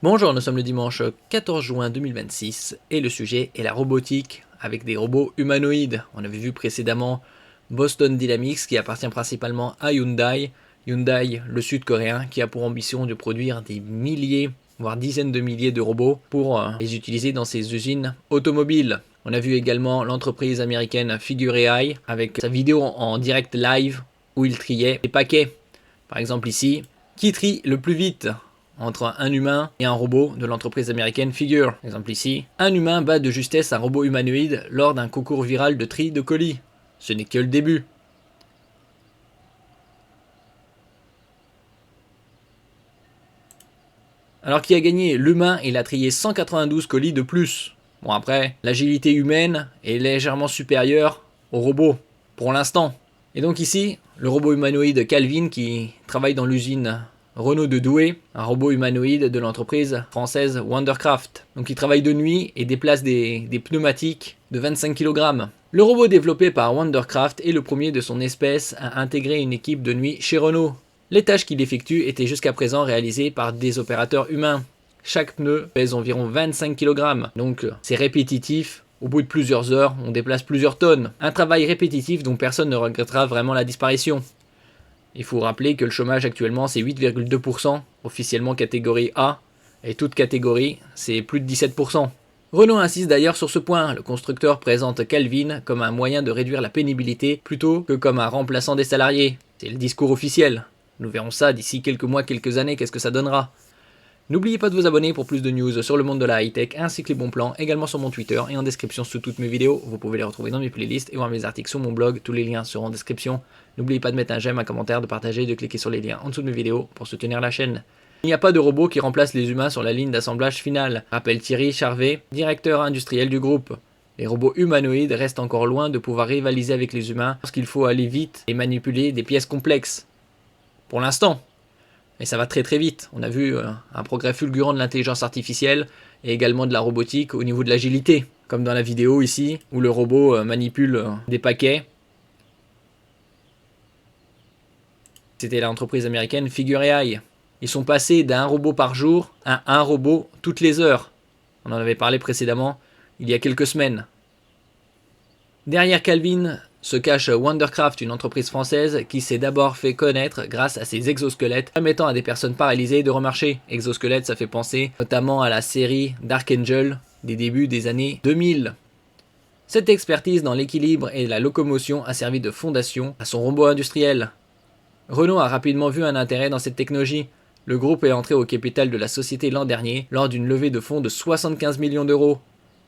Bonjour, nous sommes le dimanche 14 juin 2026 et le sujet est la robotique avec des robots humanoïdes. On avait vu précédemment Boston Dynamics qui appartient principalement à Hyundai. Hyundai, le sud-coréen, qui a pour ambition de produire des milliers, voire dizaines de milliers de robots pour les utiliser dans ses usines automobiles. On a vu également l'entreprise américaine Figure AI avec sa vidéo en direct live où il triait des paquets. Par exemple ici, qui trie le plus vite entre un humain et un robot de l'entreprise américaine Figure. Par exemple ici, un humain bat de justesse un robot humanoïde lors d'un concours viral de tri de colis. Ce n'est que le début. Alors qui a gagné? L'humain, il a trié 192 colis de plus. Bon après, l'agilité humaine est légèrement supérieure au robot, pour l'instant. Et donc ici, le robot humanoïde Calvin qui travaille dans l'usine Renault de Douai, un robot humanoïde de l'entreprise française Wondercraft. Donc il travaille de nuit et déplace des pneumatiques de 25 kg. Le robot développé par Wondercraft est le premier de son espèce à intégrer une équipe de nuit chez Renault. Les tâches qu'il effectue étaient jusqu'à présent réalisées par des opérateurs humains. Chaque pneu pèse environ 25 kg, donc c'est répétitif. Au bout de plusieurs heures, on déplace plusieurs tonnes. Un travail répétitif dont personne ne regrettera vraiment la disparition. Il faut rappeler que le chômage actuellement c'est 8,2%, officiellement catégorie A, et toute catégorie c'est plus de 17%. Renault insiste d'ailleurs sur ce point, le constructeur présente Calvin comme un moyen de réduire la pénibilité plutôt que comme un remplaçant des salariés. C'est le discours officiel. Nous verrons ça d'ici quelques mois, quelques années, qu'est-ce que ça donnera. N'oubliez pas de vous abonner pour plus de news sur le monde de la high-tech ainsi que les bons plans, également sur mon Twitter et en description sous toutes mes vidéos. Vous pouvez les retrouver dans mes playlists et voir mes articles sur mon blog, tous les liens seront en description. N'oubliez pas de mettre un j'aime, un commentaire, de partager et de cliquer sur les liens en dessous de mes vidéos pour soutenir la chaîne. Il n'y a pas de robot qui remplace les humains sur la ligne d'assemblage finale, rappelle Thierry Charvet, directeur industriel du groupe. Les robots humanoïdes restent encore loin de pouvoir rivaliser avec les humains parce qu'il faut aller vite et manipuler des pièces complexes. Pour l'instant. Mais ça va très très vite. On a vu un progrès fulgurant de l'intelligence artificielle et également de la robotique au niveau de l'agilité. Comme dans la vidéo ici, où le robot manipule des paquets. C'était l'entreprise américaine Figure AI. Ils sont passés d'un robot par jour à un robot toutes les heures. On en avait parlé précédemment, il y a quelques semaines. Derrière Calvin se cache Wondercraft, une entreprise française qui s'est d'abord fait connaître grâce à ses exosquelettes permettant à des personnes paralysées de remarcher. Exosquelettes, ça fait penser notamment à la série Dark Angel des débuts des années 2000. Cette expertise dans l'équilibre et la locomotion a servi de fondation à son robot industriel. Renault a rapidement vu un intérêt dans cette technologie. Le groupe est entré au capital de la société l'an dernier lors d'une levée de fonds de 75 millions d'euros.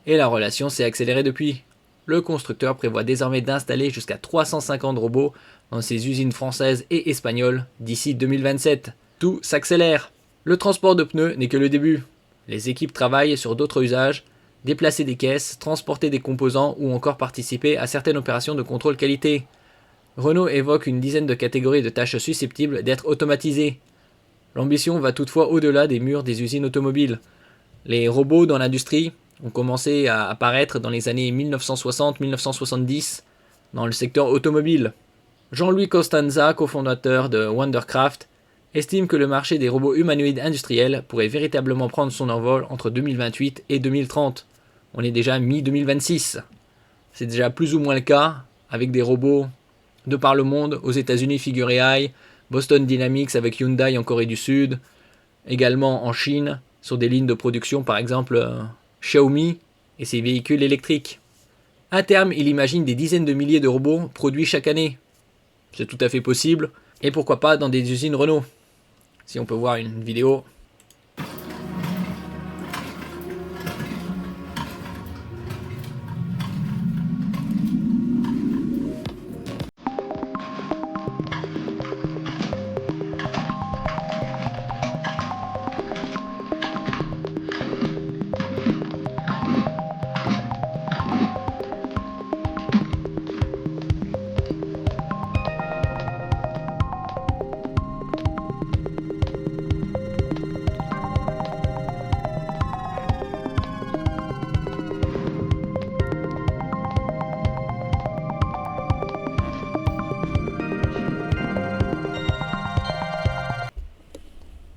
Et la relation s'est accélérée depuis. Le constructeur prévoit désormais d'installer jusqu'à 350 robots dans ses usines françaises et espagnoles d'ici 2027. Tout s'accélère. Le transport de pneus n'est que le début. Les équipes travaillent sur d'autres usages, déplacer des caisses, transporter des composants ou encore participer à certaines opérations de contrôle qualité. Renault évoque une dizaine de catégories de tâches susceptibles d'être automatisées. L'ambition va toutefois au-delà des murs des usines automobiles. Les robots dans l'industrie ont commencé à apparaître dans les années 1960-1970 dans le secteur automobile. Jean-Louis Costanza, cofondateur de Wondercraft, estime que le marché des robots humanoïdes industriels pourrait véritablement prendre son envol entre 2028 et 2030. On est déjà mi-2026. C'est déjà plus ou moins le cas avec des robots de par le monde, aux États-Unis Figure AI, Boston Dynamics avec Hyundai en Corée du Sud, également en Chine, sur des lignes de production par exemple Xiaomi et ses véhicules électriques. À terme, il imagine des dizaines de milliers de robots produits chaque année. C'est tout à fait possible, et pourquoi pas dans des usines Renault. Si on peut voir une vidéo.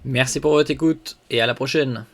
Merci pour votre écoute et à la prochaine.